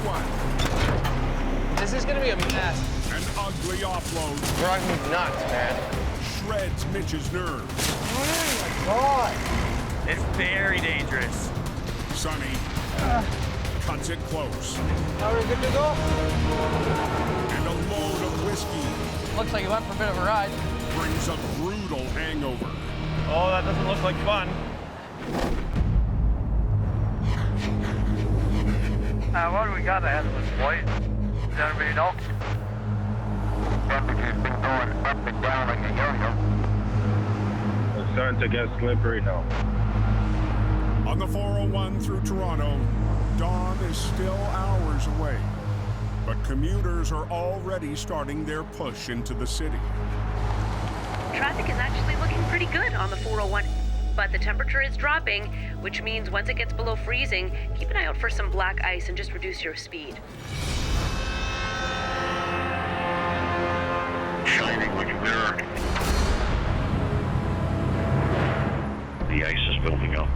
401. This is gonna be a mess. An ugly offload. Driving me nuts, man. Shreds Mitch's nerves. Oh my God. It's very dangerous. Sonny cuts it close. Are we good to go? And a load of whiskey Looks like you went for a bit of a ride. brings a brutal hangover. Oh, that doesn't look like fun. What do we got ahead of us, boys? Does everybody know? Temperature's been going up and down like a yo-yo. It's starting to get slippery now. On the 401 through Toronto, dawn is still hours away. But commuters are already starting their push into the city. Traffic is actually looking pretty good on the 401, but the temperature is dropping, which means once it gets below freezing, keep an eye out for some black ice and just reduce your speed. Shining like a mirror. The ice is building up.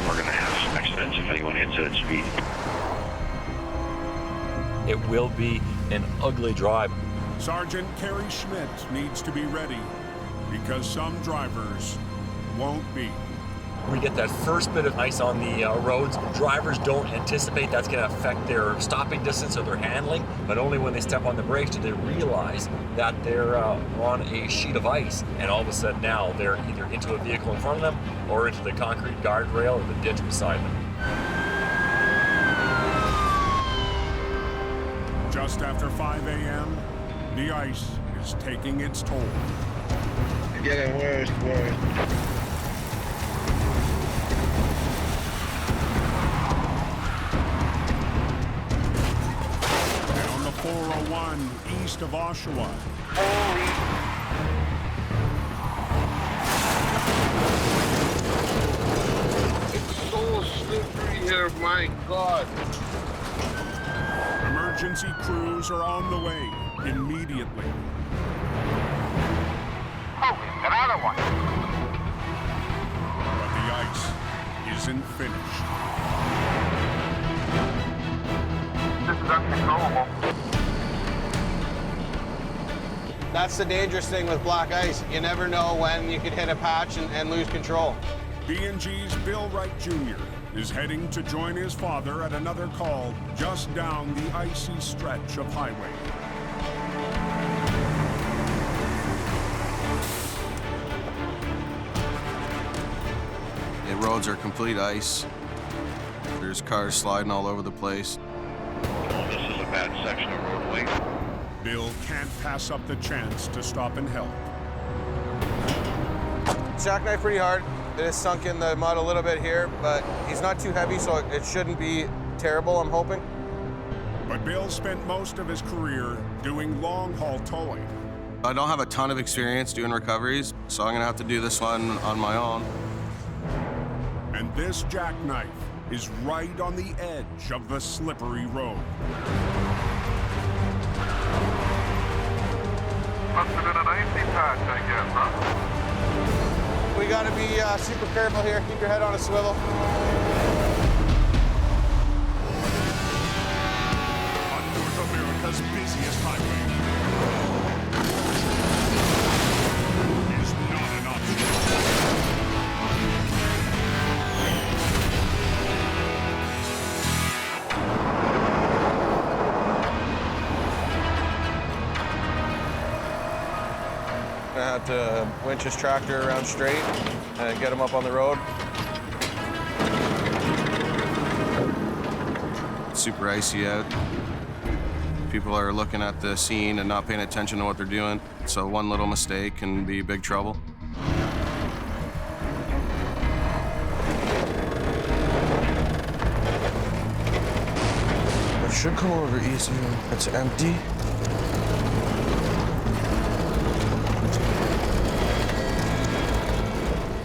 We're gonna have some accidents if anyone hits it at speed. It will be an ugly drive. Sergeant Kerry Schmidt needs to be ready because some drivers won't be. When we get that first bit of ice on the roads, drivers don't anticipate that's going to affect their stopping distance or their handling, but only when they step on the brakes do they realize that they're on a sheet of ice, and all of a sudden now they're either into a vehicle in front of them or into the concrete guardrail or the ditch beside them. Just after 5 a.m., the ice is taking its toll. It's getting worse, boys. And on the 401 east of Oshawa, It's so slippery here, my God. emergency crews are on the way immediately. Oh, another one. But the ice isn't finished. This is uncontrollable. That's the dangerous thing with black ice. You never know when you could hit a patch and lose control. B&G's Bill Wright Jr. is heading to join his father at another call just down the icy stretch of highway. The roads are complete ice. There's cars sliding all over the place. Oh, this is a bad section of roadway. Bill can't pass up the chance to stop and help. Jackknife pretty hard. It is sunk in the mud a little bit here, but he's not too heavy, so it shouldn't be terrible, I'm hoping. But Bill spent most of his career doing long-haul towing. I don't have a ton of experience doing recoveries, so I'm gonna have to do this one on my own. And this jackknife is right on the edge of the slippery road. Must have been an icy patch, I guess, huh? We gotta be super careful here. Keep your head on a swivel. On North America's busiest highway is not an option. Gonna have to winch his tractor around straight and get him up on the road. It's super icy out. People are looking at the scene and not paying attention to what they're doing, so one little mistake can be big trouble. It should come over easy. It's empty.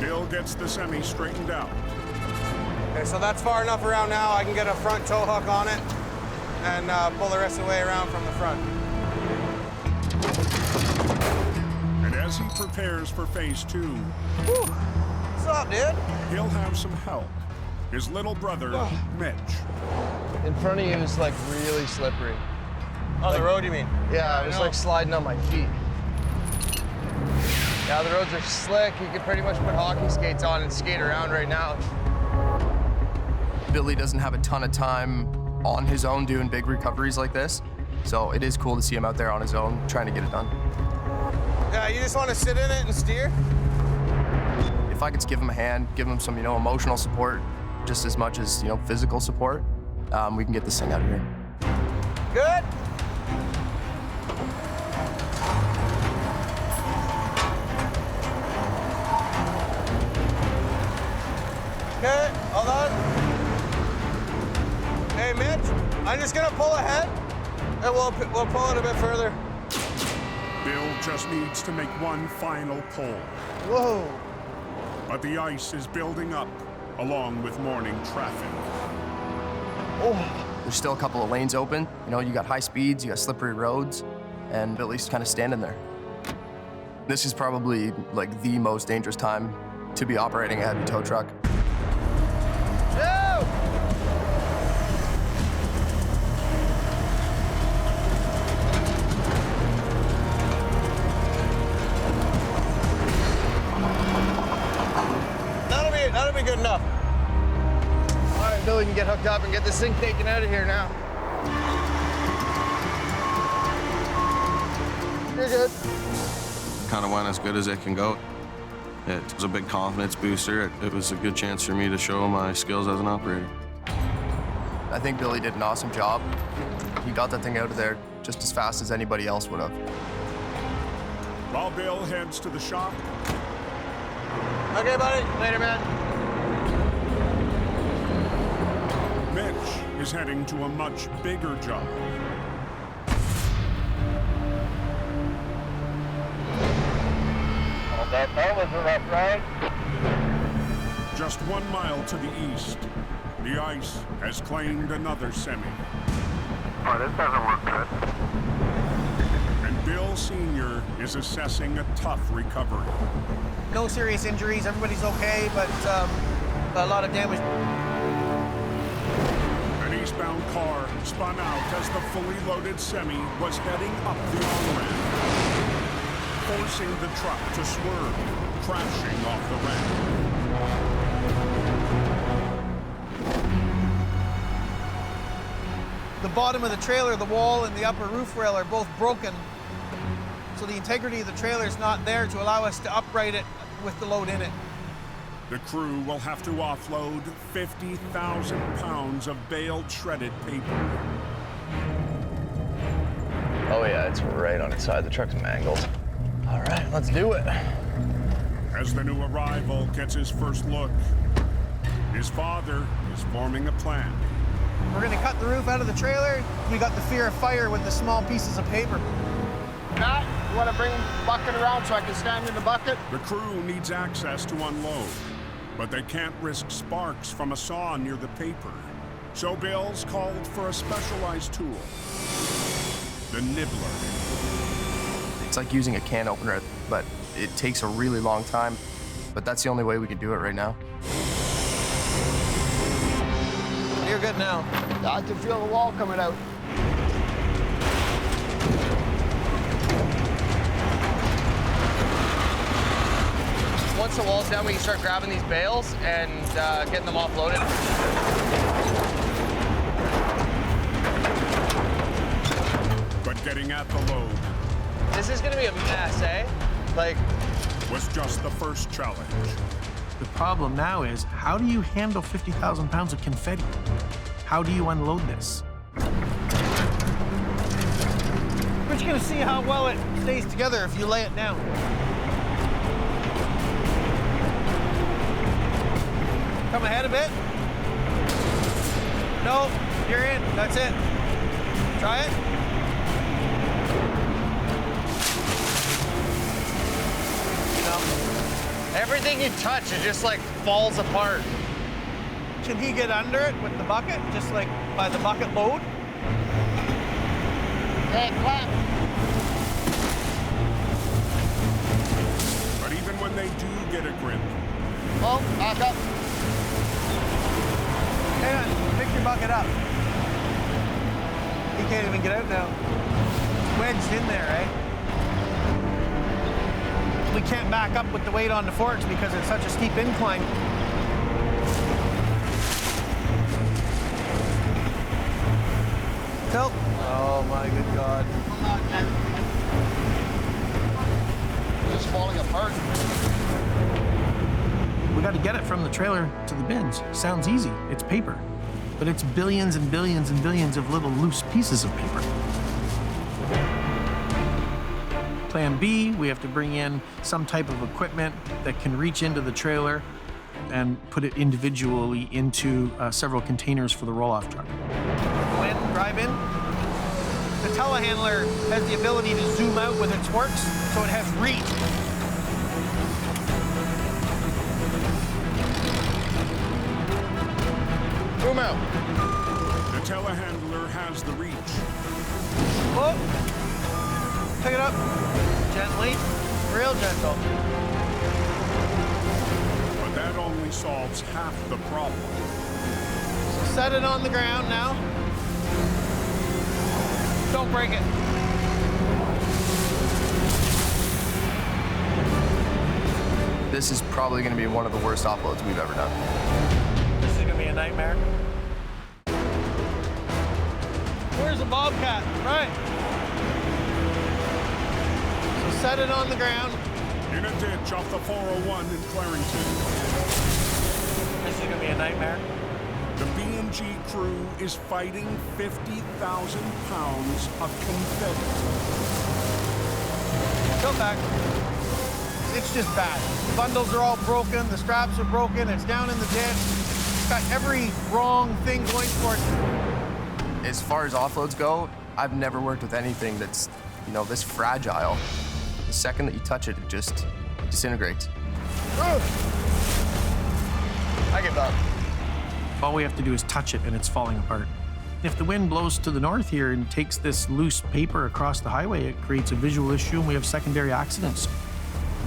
Bill gets the semi straightened out. Okay, so that's far enough around now. I can get a front tow hook on it and pull the rest of the way around from the front. And as he prepares for phase 2, What's up, dude? he'll have some help. his little brother, Mitch. In front of you is like really slippery. On the road, you mean? Yeah, it was like sliding on my feet. Yeah, the roads are slick. You can pretty much put hockey skates on and skate around right now. Billy doesn't have a ton of time on his own doing big recoveries like this, so it is cool to see him out there on his own trying to get it done. Yeah, you just want to sit in it and steer? If I could give him a hand, give him some, emotional support, just as much as, physical support, we can get this thing out of here. Good? Okay, hold on. Hey, Mitch, I'm just gonna pull ahead, and we'll pull it a bit further. Bill just needs to make one final pull. Whoa. But the ice is building up, along with morning traffic. There's still a couple of lanes open. You got high speeds, you got slippery roads, and Billy's kind of standing there. This is probably like the most dangerous time to be operating a heavy tow truck. That'll be good enough. All right, Billy can get hooked up and get this thing taken out of here now. You're good. Kind of went as good as it can go. It was a big confidence booster. It was a good chance for me to show my skills as an operator. I think Billy did an awesome job. He got that thing out of there just as fast as anybody else would have. While Bill heads to the shop, Okay, buddy. Later, man. Mitch is heading to a much bigger job. That was a rough ride. Just 1 mile to the east, the ice has claimed another semi. Oh, this doesn't work good. And Bill Sr. is assessing a tough recovery. No serious injuries, everybody's okay, but a lot of damage. An eastbound car spun out as the fully loaded semi was heading up the on-ramp, forcing the truck to swerve, crashing off the ramp. The bottom of the trailer, the wall, and the upper roof rail are both broken, so the integrity of the trailer is not there to allow us to upright it with the load in it. The crew will have to offload 50,000 pounds of baled shredded paper. Oh yeah, it's right on its side. The truck's mangled. All right, let's do it. As the new arrival gets his first look, his father is forming a plan. We're gonna cut the roof out of the trailer. We got the fear of fire with the small pieces of paper. Matt, you want to bring the bucket around so I can stand in the bucket? The crew needs access to unload, but they can't risk sparks from a saw near the paper. So Bill's called for a specialized tool, the nibbler. It's like using a can opener, but it takes a really long time. But that's the only way we can do it right now. You're good now. I can feel the wall coming out. Once the wall's down, we can start grabbing these bales and getting them offloaded. But getting at the load This is gonna be a mess, eh? was just the first challenge. The problem now is, how do you handle 50,000 pounds of confetti? How do you unload this? We're just gonna see how well it stays together if you lay it down. Come ahead a bit. No, you're in, that's it. Try it. No. Everything you touch, it just like falls apart. Can he get under it with the bucket, just like by the bucket load? Hey, clap. But even when they do get a grip, Oh, back up. Hang on, pick your bucket up. He can't even get out now. It's wedged in there, right? We can't back up with the weight on the forks because it's such a steep incline. Tilt. Oh my good God. It's falling apart. We got to get it from the trailer to the bins. Sounds easy. It's paper. But it's billions and billions and billions of little loose pieces of paper. Plan B, we have to bring in some type of equipment that can reach into the trailer and put it individually into several containers for the roll-off truck. Go in, drive in. The telehandler has the ability to zoom out with its forks, so it has reach. Boom out. The telehandler has the reach. Whoa. Pick it up. Gently. Real gentle. But that only solves half the problem. So set it on the ground now. Don't break it. This is probably going to be one of the worst offloads we've ever done. This is going to be a nightmare. Where's the bobcat? Right. So set it on the ground. In a ditch off the 401 in Clarington. This is going to be a nightmare. The B&G crew is fighting 50,000 pounds of confetti. Go back. It's just bad. The bundles are all broken, the straps are broken, it's down in the ditch. It's got every wrong thing going for it. As far as offloads go, I've never worked with anything that's, this fragile. The second that you touch it, it just disintegrates. I give up. All we have to do is touch it and it's falling apart. If the wind blows to the north here and takes this loose paper across the highway, it creates a visual issue and we have secondary accidents.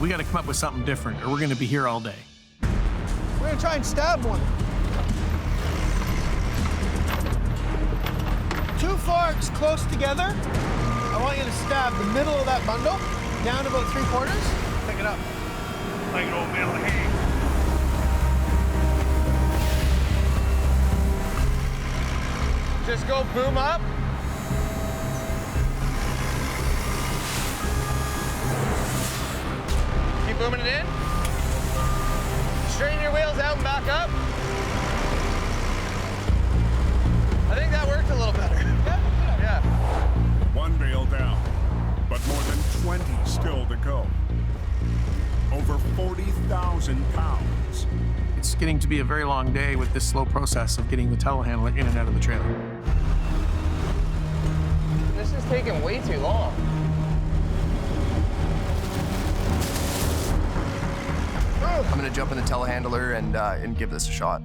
We got to come up with something different or we're going to be here all day. We're going to try and stab one. 2 forks close together. I want you to stab the middle of that bundle down about 3/4. Pick it up. Like an old metal hay. Just go boom up. Keep booming it in. Straighten your wheels out and back up. I think that worked a little better. Yeah. 1 bale down, but more than 20 still to go. Over 40,000 pounds. It's getting to be a very long day with this slow process of getting the telehandler in and out of the trailer. This is taking way too long. I'm going to jump in the telehandler and give this a shot.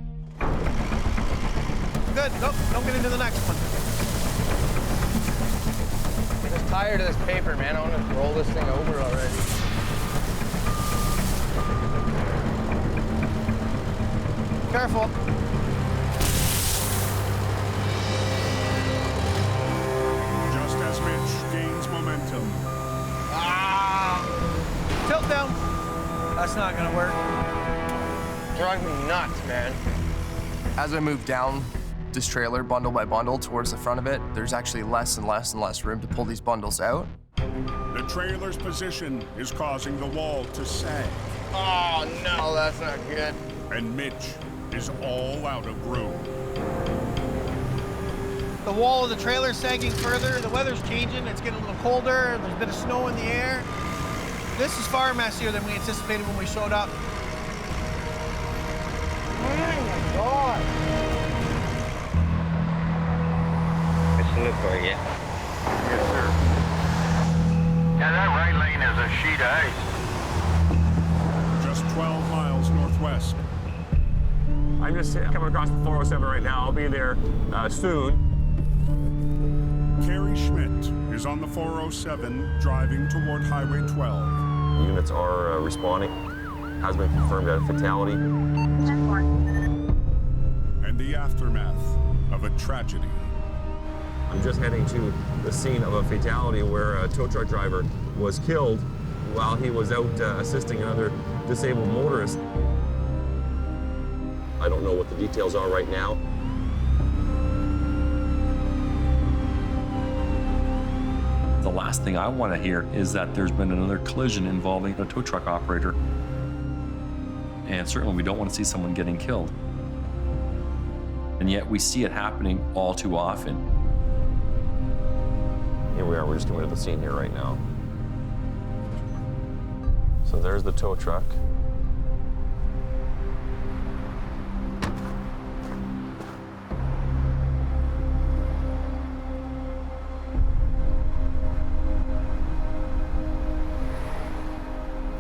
Good. Nope, don't get into the next one. I'm just tired of this paper, man. I want to roll this thing over already. Careful. Just as Mitch gains momentum. Tilt down. That's not gonna work. Driving me nuts, man. As I move down this trailer bundle by bundle towards the front of it, there's actually less and less and less room to pull these bundles out. The trailer's position is causing the wall to sag. Oh, no, that's not good. And Mitch is all out of room. The wall of the trailer's sagging further. The weather's changing. It's getting a little colder. There's a bit of snow in the air. This is far messier than we anticipated when we showed up. Oh, my God. It's slippery, yeah. Yes, sir. Yeah, that right lane is a sheet of ice. Just 12 miles northwest. I'm just coming across the 407 right now. I'll be there soon. Carrie Schmidt is on the 407 driving toward Highway 12. Units are responding. Has been confirmed a fatality. And the aftermath of a tragedy. I'm just heading to the scene of a fatality where a tow truck driver was killed while he was out assisting another disabled motorist. I don't know what the details are right now. The last thing I want to hear is that there's been another collision involving a tow truck operator. And certainly we don't want to see someone getting killed. And yet we see it happening all too often. Here we are, we're just going to the scene here right now. So there's the tow truck.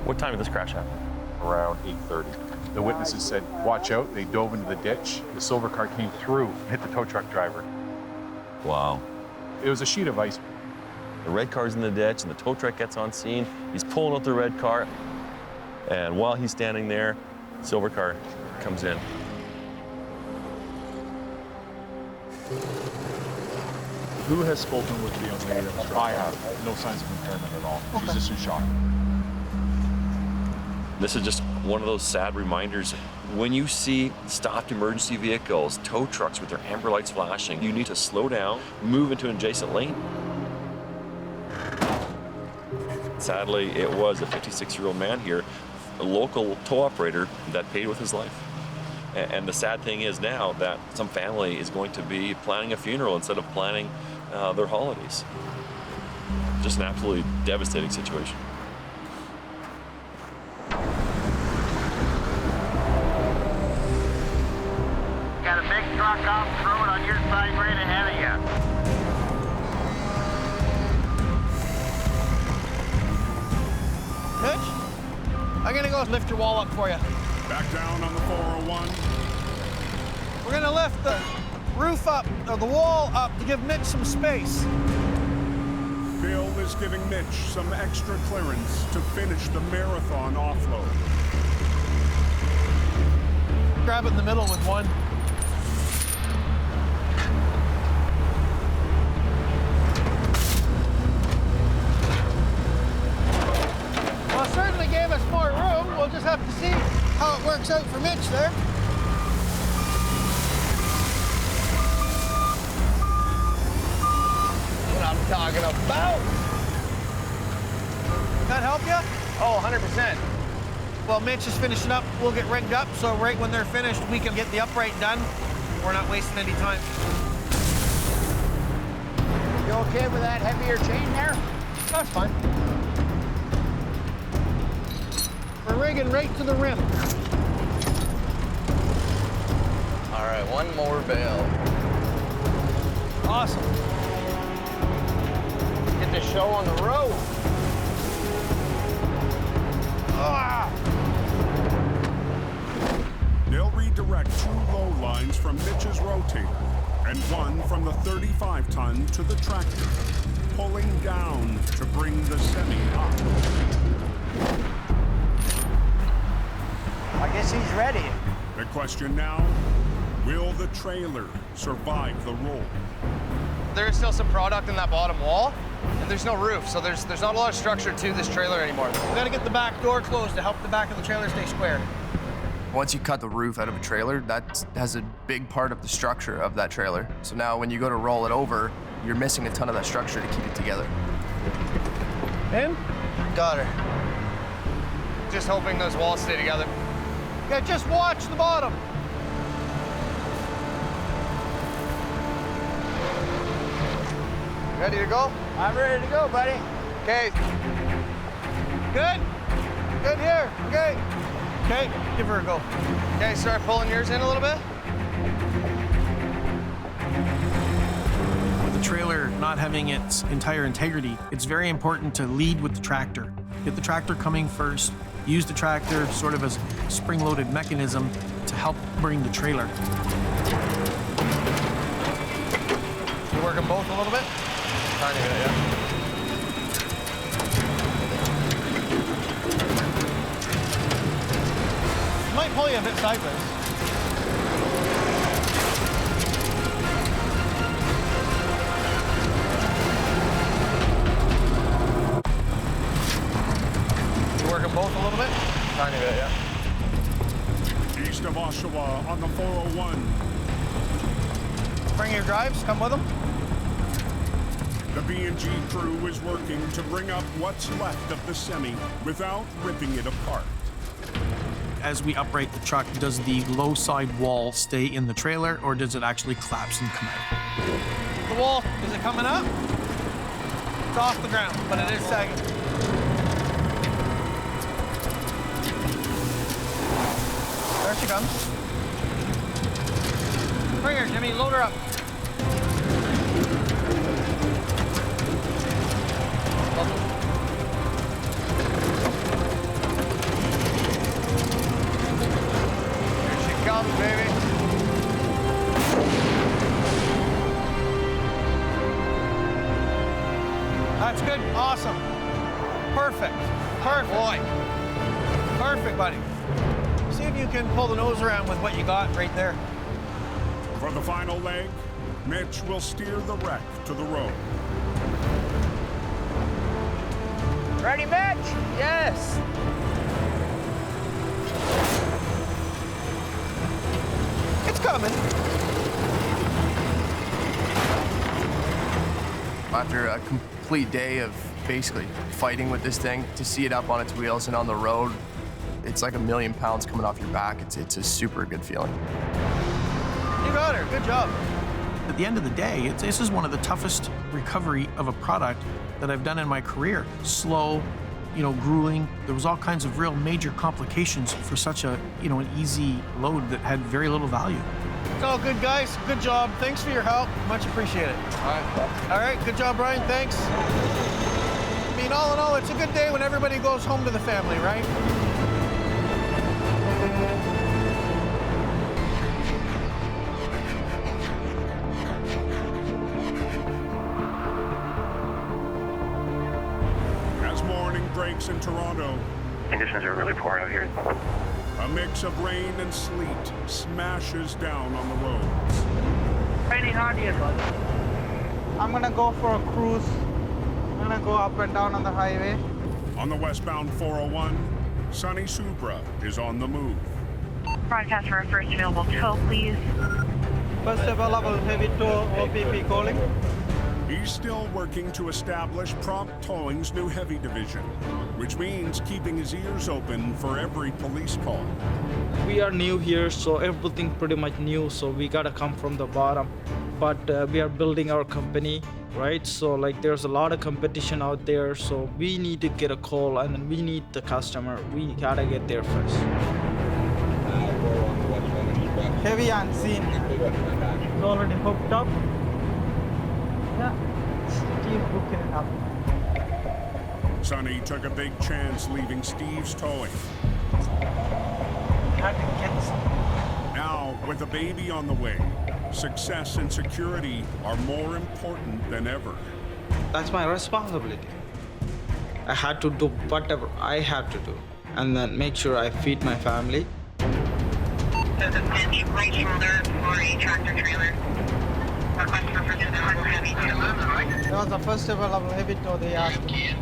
What time did this crash happen? Around 8:30. The witnesses said, watch out. They dove into the ditch. The silver car came through and hit the tow truck driver. Wow. It was a sheet of ice. The red car's in the ditch and the tow truck gets on scene. He's pulling out the red car. And while he's standing there, silver car comes in. Who has spoken with the young lady that was driving? I have. No signs of impairment at all. Okay. She's just in shock. This is just one of those sad reminders. When you see stopped emergency vehicles, tow trucks with their amber lights flashing, you need to slow down, move into an adjacent lane. Sadly, it was a 56-year-old man here, a local tow operator that paid with his life. And the sad thing is now that some family is going to be planning a funeral instead of planning their holidays. Just an absolutely devastating situation. Got a big truck off the road on your side right ahead of you. Mitch, I'm gonna go lift your wall up for you. Back down on the 401. We're gonna lift the roof up, or the wall up, to give Mitch some space. Bill is giving Mitch some extra clearance to finish the marathon offload. Grab it in the middle with one. Well, it certainly gave us more room. We'll just have to see how it works out for Mitch there. What I'm talking about. That help you? Oh, 100%. Well, Mitch is finishing up. We'll get rigged up, so right when they're finished, we can get the upright done. We're not wasting any time. You okay with that heavier chain there? That's fine. We're rigging right to the rim. All right, one more bale. Awesome. Get the show on the road. Ah! They'll redirect 2 low lines from Mitch's rotator and one from the 35-ton to the tractor, pulling down to bring the semi up. I guess he's ready. The question now, will the trailer survive the roll? There is still some product in that bottom wall, and there's no roof, so there's not a lot of structure to this trailer anymore. We gotta get the back door closed to help the back of the trailer stay square. Once you cut the roof out of a trailer, that has a big part of the structure of that trailer. So now when you go to roll it over, you're missing a ton of that structure to keep it together. In? Got her. Just hoping those walls stay together. Yeah, just watch the bottom. Ready to go? I'm ready to go, buddy. Okay. Good? Good here. Okay. Okay, give her a go. Okay, start pulling yours in a little bit. With the trailer not having its entire integrity, it's very important to lead with the tractor. Get the tractor coming first. Use the tractor sort of as a spring-loaded mechanism to help bring the trailer. You work them both a little bit? Tiny bit, yeah. Might pull you a bit sideways. of Oshawa on the 401. Bring your drives, come with them. The B&G crew is working to bring up what's left of the semi without ripping it apart. As we upright the truck, does the low side wall stay in the trailer or does it actually collapse and come out? The wall, is it coming up? It's off the ground, but it is sagging. There she comes. Bring her, Jimmy, load her up. Here she comes, baby. That's good. Awesome. Perfect. Perfect. Boy. Perfect, buddy. See if you can pull the nose around with what you got right there. For the final leg, Mitch will steer the wreck to the road. Ready, Mitch? Yes. It's coming. After a complete day of basically fighting with this thing, to see it up on its wheels and on the road, it's like 1,000,000 pounds coming off your back. It's a super good feeling. You got her. Good job. At the end of the day, this is one of the toughest recovery of a product that I've done in my career. Slow, grueling. There was all kinds of real major complications for such a, an easy load that had very little value. It's all good, guys. Good job. Thanks for your help. Much appreciated. All right. Good job, Brian. Thanks. I mean, all in all, it's a good day when everybody goes home to the family, right? Breaks in Toronto. Conditions are really poor out here. A mix of rain and sleet smashes down on the roads. Raining hard here, bud. I'm gonna go for a cruise. I'm gonna go up and down on the highway. On the westbound 401, Sunny Subra is on the move. Broadcast for a first available tow, please. First available heavy tow, OPP calling. He's still working to establish Prompt Towing's new heavy division, which means keeping his ears open for every police call. We are new here, so everything pretty much new, so we gotta come from the bottom. But we are building our company, right? So there's a lot of competition out there, so we need to get a call and then we need the customer. We gotta get there first. Heavy on scene. It's already hooked up. Yeah, Steve hooking it up. Sonny took a big chance leaving Steve's towing. Had to get some. Now, with a baby on the way, success and security are more important than ever. That's my responsibility. I had to do whatever I had to do and then make sure I feed my family. There's a pinch right shoulder for a tractor trailer. Request for first available heavy tow. That was the first available heavy tow they asked me.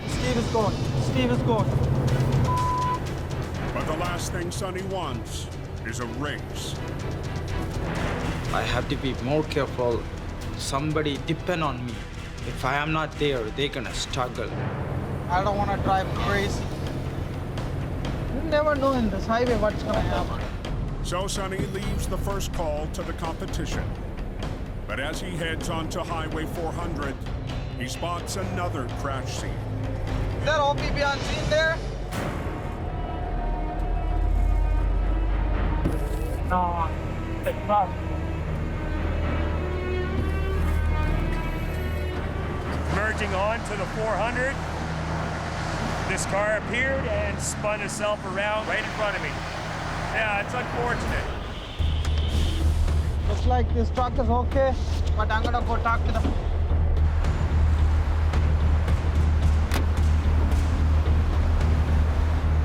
Steve is going. Steve is going. But the last thing Sonny wants is a race. I have to be more careful. Somebody depend on me. If I am not there, they're gonna struggle. I don't want to drive crazy. You never know in this highway what's gonna happen. So Sonny leaves the first call to the competition. But as he heads onto Highway 400, he spots another crash scene. Is that OPP on scene there? No, it's not. Merging on to the 400, this car appeared and spun itself around right in front of me. Yeah, it's unfortunate. Looks like this truck is okay, but I'm gonna go talk to them.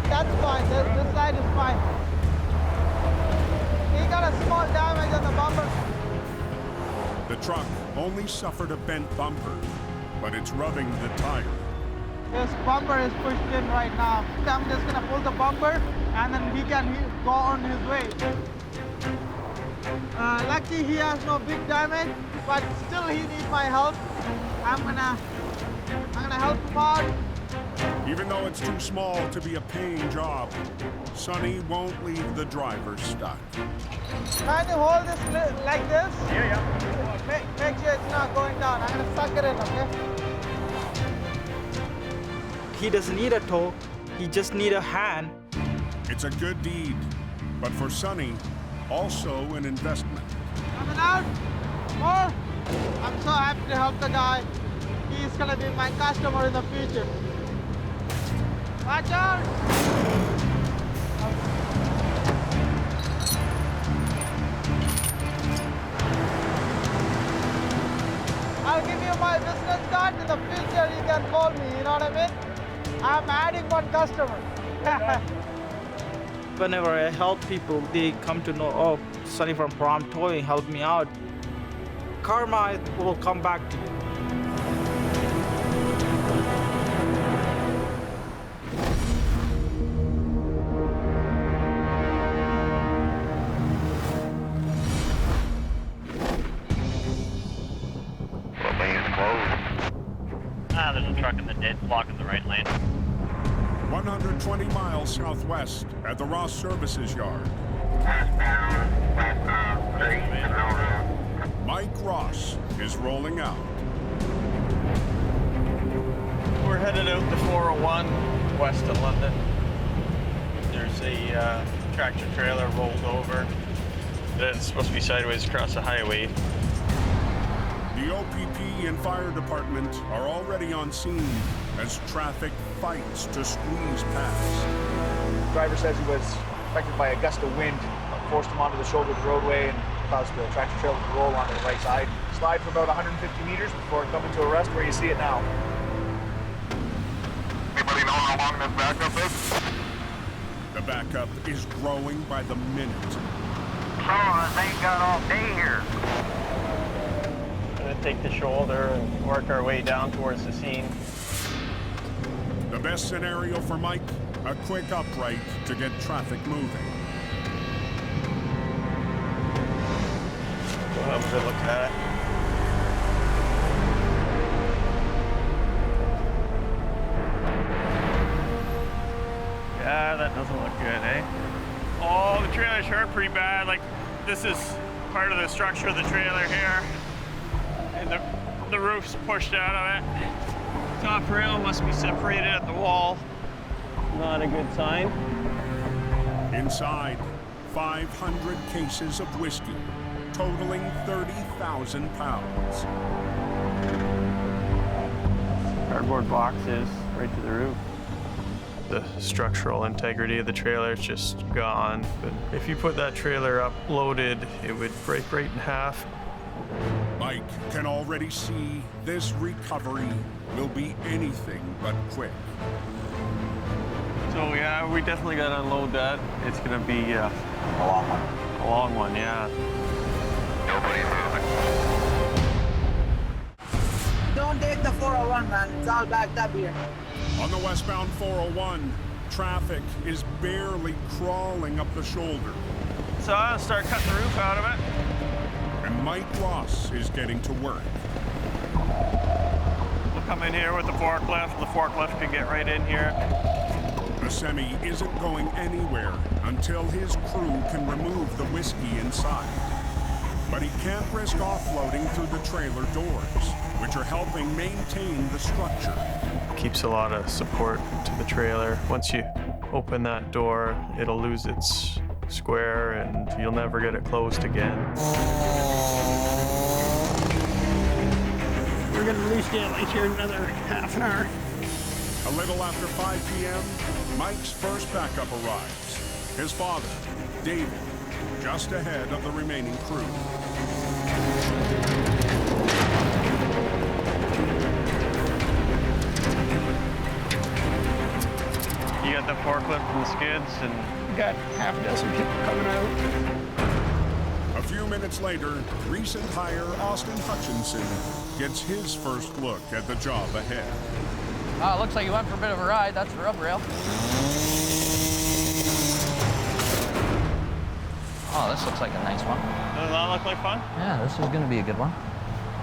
That's fine, this side is fine. He got a small damage on the bumper. The truck only suffered a bent bumper, but it's rubbing the tire. This bumper is pushed in right now. I'm just gonna pull the bumper and then he can go on his way. Lucky he has no big damage, but still he needs my help. I'm gonna help him out. Even though it's too small to be a paying job, Sonny won't leave the driver stuck. Try to hold this like this. Yeah. Make sure it's not going down. I'm gonna suck it in, okay? He doesn't need a tow, he just need a hand. It's a good deed, but for Sonny, also an investment. Coming out. More. I'm so happy to help the guy. He's gonna be my customer in the future. Watch out! I'll give you my business card. In the future, you can call me, you know what I mean? I'm adding one customer. Whenever I help people, they come to know, oh, Sonny from Prom Towing helped me out. Karma will come back to you. What lane is closed? There's a truck in the ditch blocking the right lane. 120 miles southwest at the Ross Services Yard. Mike Ross is rolling out. We're headed out to 401 west of London. There's a tractor trailer rolled over. It's supposed to be sideways across the highway. The OPP and fire department are already on scene as traffic fights to squeeze past. The driver says he was affected by a gust of wind, forced him onto the shoulder of the roadway and caused the tractor trailer to roll onto the right side. Slide for about 150 meters before coming to a rest where you see it now. Anybody know how long this backup is? The backup is growing by the minute. They ain't got all day here. Gonna take the shoulder and work our way down towards the scene. The best scenario for Mike, a quick upright to get traffic moving. We'll have a good look at it. Yeah, that doesn't look good, eh? Oh, the trailer's hurt pretty bad. Like, this is part of the structure of the trailer here. And the roof's pushed out of it. Top rail must be separated at the wall. Not a good sign. Inside, 500 cases of whiskey, totaling 30,000 pounds. Cardboard boxes right to the roof. The structural integrity of the trailer is just gone. But if you put that trailer up loaded, it would break right in half. Mike can already see this recovery will be anything but quick. So yeah, we definitely got to unload that. It's going to be a long one. A long one, yeah. Nobody's moving. Don't take the 401, man. It's all backed up here. On the westbound 401, traffic is barely crawling up the shoulder. So I'll start cutting the roof out of it. And Mike Ross is getting to work. We'll come in here with the forklift. The forklift can get right in here. The semi isn't going anywhere until his crew can remove the whiskey inside. But he can't risk offloading through the trailer doors, which are helping maintain the structure. Keeps a lot of support to the trailer. Once you open that door, it'll lose its square and you'll never get it closed again. We're gonna release daylight here in another half an hour. A little after 5 p.m., Mike's first backup arrives. His father, David, just ahead of the remaining crew. You got the forklift and the skids and... We got half a dozen people coming out. A few minutes later, recent hire Austin Hutchinson gets his first look at the job ahead. Looks like you went for a bit of a ride. That's the rub rail. Oh, this looks like a nice one. Does that look like fun? Yeah, this is gonna be a good one.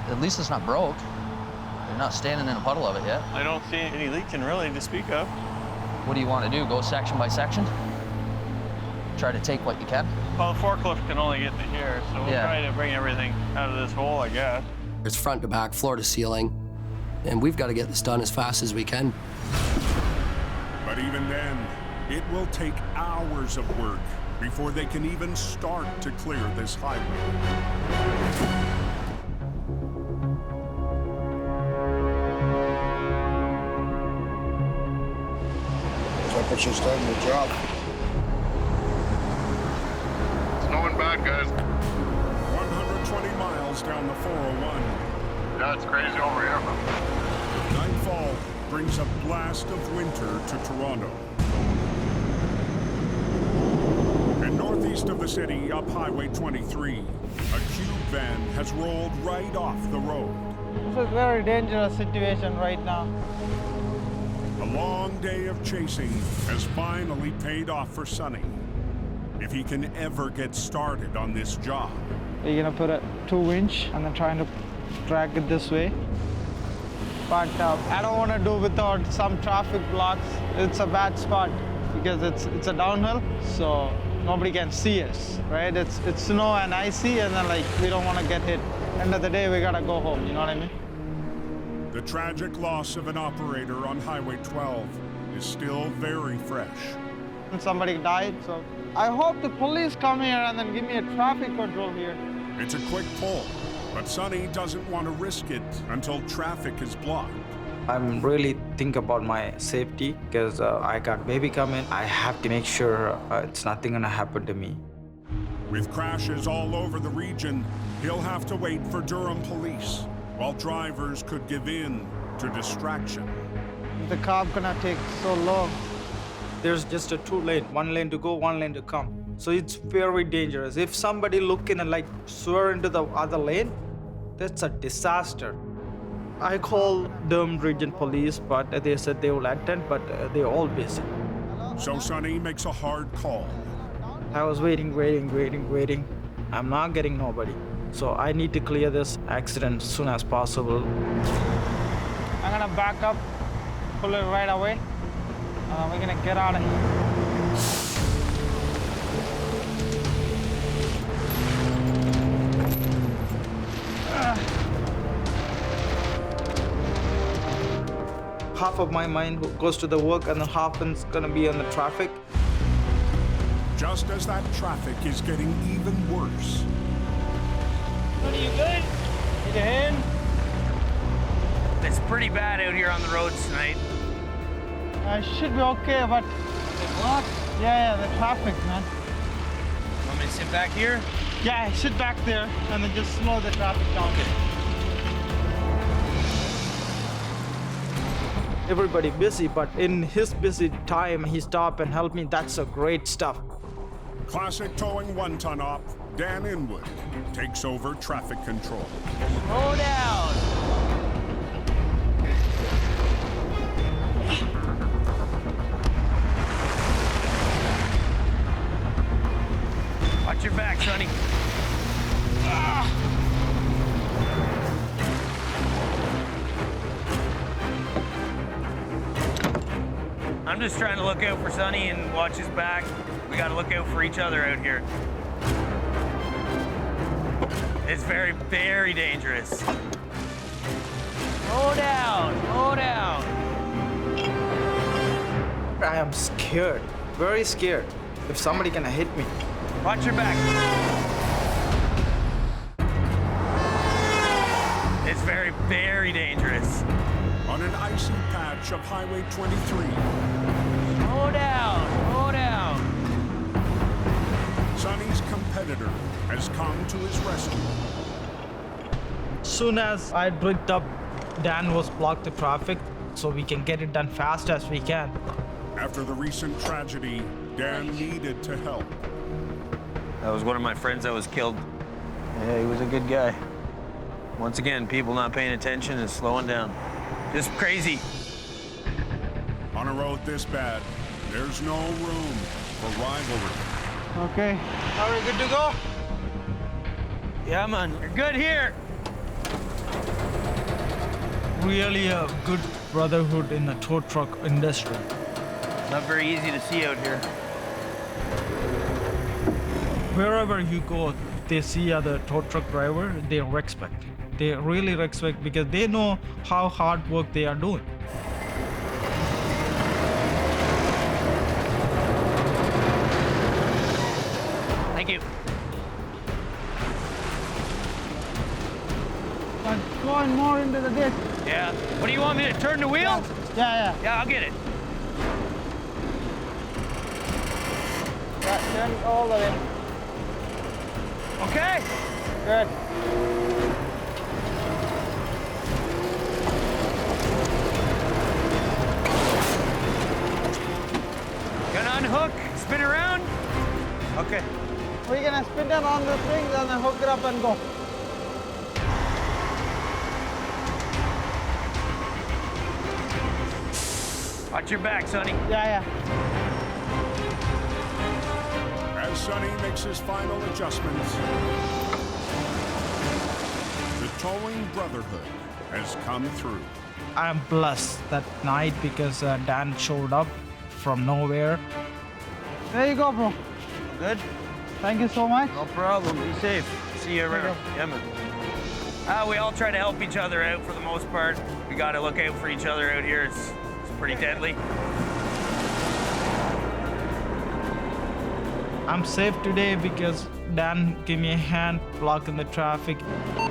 At least it's not broke. You're not standing in a puddle of it yet. I don't see any leaking really to speak of. What do you want to do? Go section by section? Try to take what you can? Well, the forklift can only get to here, so we'll Yeah. try to bring everything out of this hole, I guess. It's front to back, floor to ceiling, and we've got to get this done as fast as we can. But even then, it will take hours of work before they can even start to clear this highway. Temperature's starting to drop. Snowing bad, guys. 120 miles down the 401. Yeah, it's crazy over here. Nightfall brings a blast of winter to Toronto. And northeast of the city, up Highway 23, a cube van has rolled right off the road. It's a very dangerous situation right now. A long day of chasing has finally paid off for Sonny. If he can ever get started on this job. We're gonna put a 2-inch and then trying to drag it this way. But I don't want to do without some traffic blocks. It's a bad spot because it's a downhill, so nobody can see us, right? It's snow and icy, and then like we don't want to get hit. End of the day, we gotta go home. You know what I mean? The tragic loss of an operator on Highway 12 is still very fresh. And somebody died, so I hope the police come here and then give me a traffic control here. It's a quick pull, but Sonny doesn't want to risk it until traffic is blocked. I'm really think about my safety because I got baby coming. I have to make sure it's nothing gonna happen to me. With crashes all over the region, he'll have to wait for Durham police, while drivers could give in to distraction. The car gonna take so long. There's just a 2-lane, 1 lane to go, 1 lane to come. So it's very dangerous. If somebody looking and like swerve into the other lane, that's a disaster. I called Durham Region Police, but they said they will attend, but they're all busy. So Sonny makes a hard call. I was waiting. I'm not getting nobody. So I need to clear this accident as soon as possible. I'm gonna back up, pull it right away. We're gonna get out of here. Half of my mind goes to the work and the half is gonna be on the traffic. Just as that traffic is getting even worse. What are you good? Need a hand? It's pretty bad out here on the roads tonight. I should be okay, but... Block? Yeah, the traffic, man. Want me to sit back here? Yeah, sit back there and then just slow the traffic down. Everybody busy, but in his busy time, he stopped and helped me. That's a great stuff. Classic towing 1-ton op, Dan Inwood, takes over traffic control. Slow down. Watch your back, Sonny. I'm just trying to look out for Sonny and watch his back. We gotta look out for each other out here. It's very, very dangerous. Slow down, slow down. I am scared, very scared. If somebody gonna hit me. Watch your back. It's very, very dangerous. On an icy patch of Highway 23. Slow down, slow down. Sonny's competitor has come to his rescue. Soon as I bricked up, Dan was blocked the traffic, so we can get it done fast as we can. After the recent tragedy, Dan needed to help. That was one of my friends that was killed. Yeah, he was a good guy. Once again, people not paying attention and slowing down. Just crazy. On a road this bad, there's no room for rivalry. Okay. Are we good to go? Yeah, man. You're good here. Really a good brotherhood in the tow truck industry. Not very easy to see out here. Wherever you go, they see other tow truck driver, they respect. They really respect because they know how hard work they are doing. Thank you. Going more into the ditch. Yeah. What do you want me to turn the wheel? Yeah. Yeah, I'll get it. Yeah, turn all the way. Okay. Good. Gonna unhook, spin around. Okay. We're gonna spin it on the things and then hook it up and go. Watch your back, Sonny. Yeah. As Sonny makes his final adjustments, the towing brotherhood has come through. I'm blessed that night because Dan showed up from nowhere. There you go, bro. Good? Thank you so much. No problem. Be safe. See you around. Yeah, man. We all try to help each other out for the most part. We got to look out for each other out here. It's pretty deadly. I'm safe today because Dan gave me a hand blocking the traffic.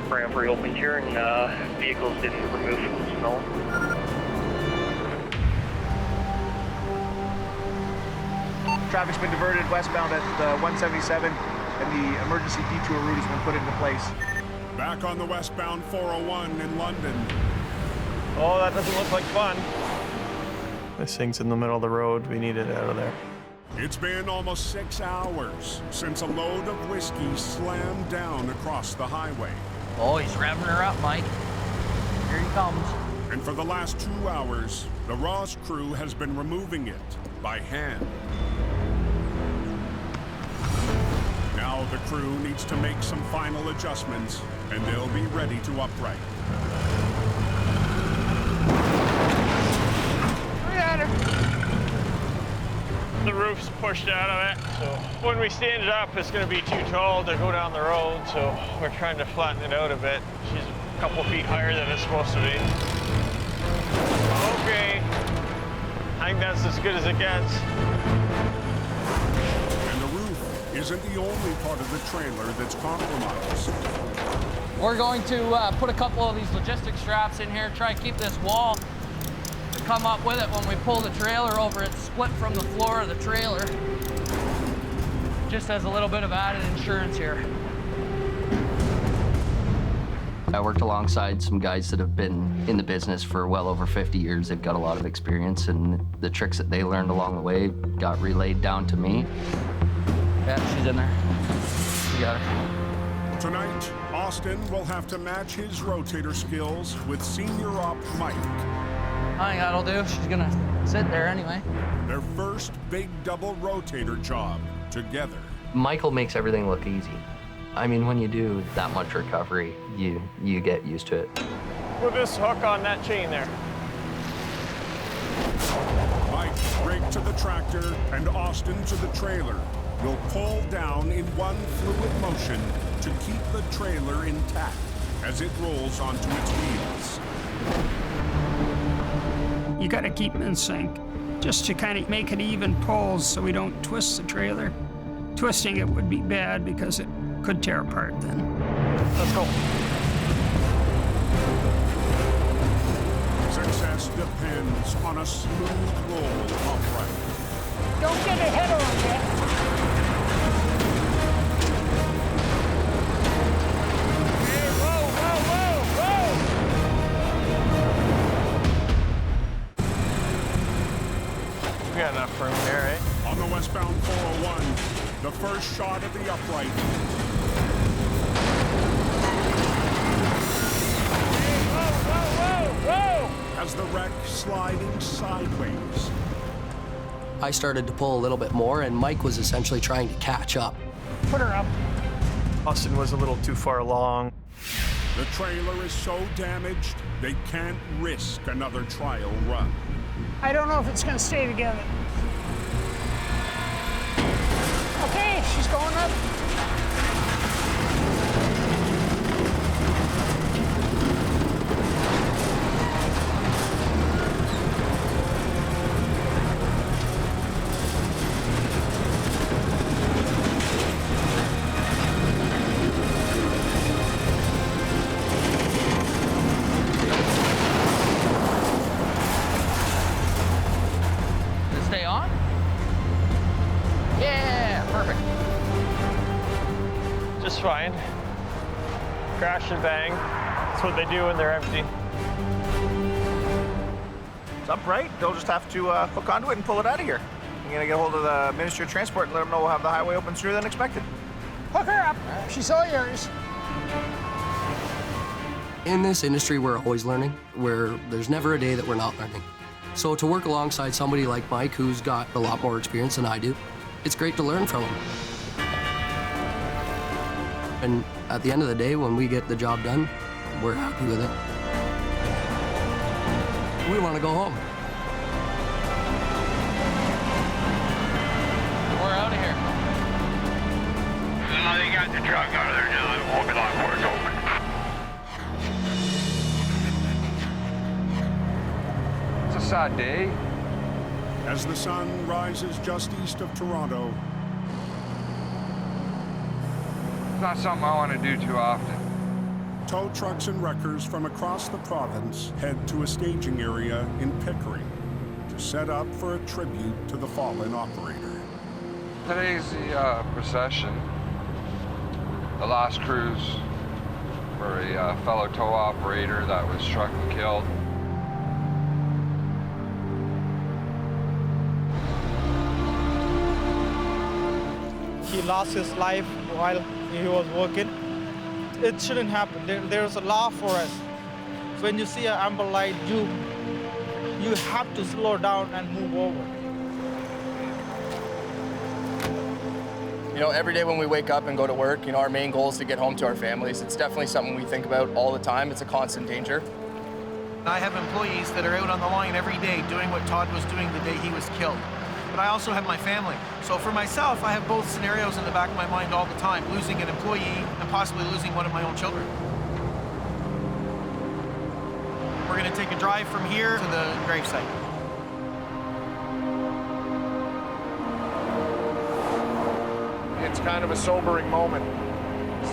Ramp reopened here and vehicles didn't remove from the snow. Traffic's been diverted westbound at 177, and the emergency detour route has been put into place. Back on the westbound 401 in London. Oh, that doesn't look like fun. This thing's in the middle of the road. We need it out of there. It's been almost 6 hours since a load of whiskey slammed down across the highway. Oh, he's revving her up, Mike. Here he comes. And for the last 2 hours, the Ross crew has been removing it by hand. Now the crew needs to make some final adjustments, and they'll be ready to upright. The roof's pushed out of it, so when we stand it up, it's going to be too tall to go down the road, so we're trying to flatten it out a bit. She's a couple feet higher than it's supposed to be. Okay, I think that's as good as it gets. And the roof isn't the only part of the trailer that's compromised. We're going to put a couple of these logistic straps in here, try to keep this wall to come up with it when we pull the trailer over. It's split from the floor of the trailer. Just as a little bit of added insurance here. I worked alongside some guys that have been in the business for well over 50 years. They've got a lot of experience, and the tricks that they learned along the way got relayed down to me. Yeah, she's in there. You got her. Tonight, Austin will have to match his rotator skills with senior op Mike. I think that'll do. She's gonna sit there anyway. Their first big double rotator job together. Michael makes everything look easy. I mean, when you do that much recovery, you get used to it. Put this hook on that chain there. Mike rigged to the tractor and Austin to the trailer will pull down in one fluid motion to keep the trailer intact as it rolls onto its wheels. You gotta keep them in sync, just to kind of make it even pulls so we don't twist the trailer. Twisting it would be bad because it could tear apart then. Let's go. Success depends on a smooth roll upright. Don't get ahead of them yet. Hey, whoa, whoa, whoa, whoa! We got enough room there, right? On the westbound 401, the first shot of the upright. Hey, whoa, whoa, whoa, whoa! As the wreck sliding sideways. I started to pull a little bit more, and Mike was essentially trying to catch up. Put her up. Austin was a little too far along. The trailer is so damaged, they can't risk another trial run. I don't know if it's gonna stay together. Okay, she's going up. Stay on? Yeah, perfect. Just fine. Crash and bang. That's what they do when they're empty. It's upright. They'll just have to hook onto it and pull it out of here. I'm gonna get a hold of the Ministry of Transport and let them know we'll have the highway open sooner than expected. Hook her up. She's all yours. In this industry, we're always learning, where there's never a day that we're not learning. So to work alongside somebody like Mike, who's got a lot more experience than I do, it's great to learn from him. And at the end of the day, when we get the job done, we're happy with it. We want to go home. We're out of here. They got the truck out of there now. It won't be long before it's open. It's a sad day. As the sun rises just east of Toronto, It's not something I want to do too often. tow trucks and wreckers from across the province head to a staging area in Pickering to set up for a tribute to the fallen operator. Today's the procession. The last cruise for a fellow tow operator that was struck and killed. He lost his life while he was working. It shouldn't happen. There's a law for us. When you see an amber light, you have to slow down and move over. You know, every day when we wake up and go to work, you know, our main goal is to get home to our families. It's definitely something we think about all the time. It's a constant danger. I have employees that are out on the line every day doing what Todd was doing the day he was killed. But I also have my family. So for myself, I have both scenarios in the back of my mind all the time, losing an employee and possibly losing one of my own children. We're gonna take a drive from here to the gravesite. It's kind of a sobering moment.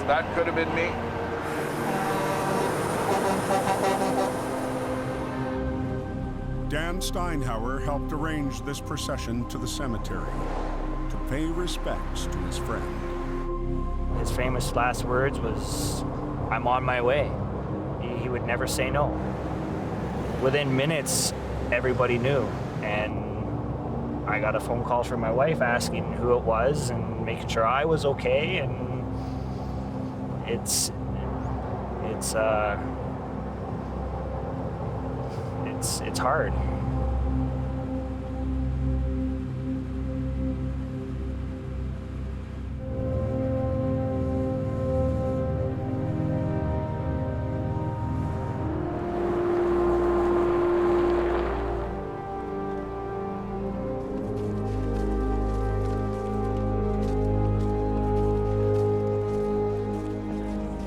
That could have been me. Dan Steinhauer helped arrange this procession to the cemetery to pay respects to his friend. His famous last words was, "I'm on my way." He would never say no. Within minutes, everybody knew, and I got a phone call from my wife asking who it was and making sure I was okay, and it's hard.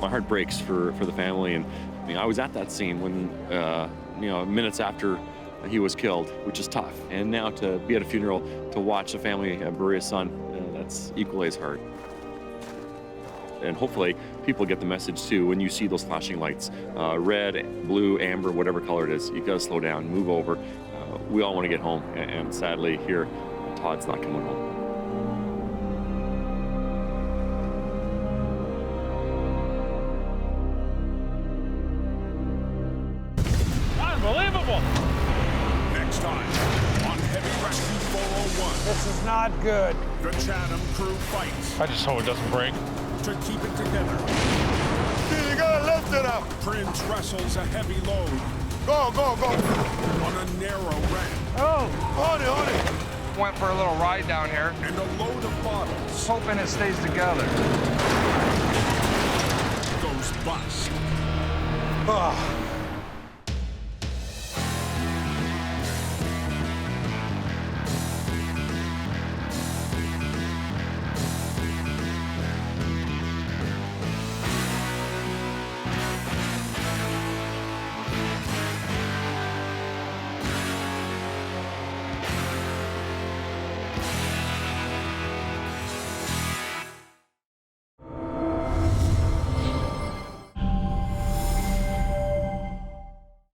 My heart breaks for the family, and I mean, I was at that scene when minutes after he was killed, which is tough. And now to be at a funeral, to watch the family bury his son, that's equally as hard. And hopefully people get the message too, when you see those flashing lights, red, blue, amber, whatever color it is, you gotta slow down, move over. We all wanna get home, and sadly here, Todd's not coming home. Unbelievable! Next time on Heavy Rescue 401. This is not good. The Chatham crew fights I just hope it doesn't break. to keep it together. You gotta lift it up. Prince wrestles a heavy load Go, go, go. on a narrow ramp. Oh! On it, on it. went for a little ride down here. And a load of bottles. Hoping it stays together. Goes bust. Oh.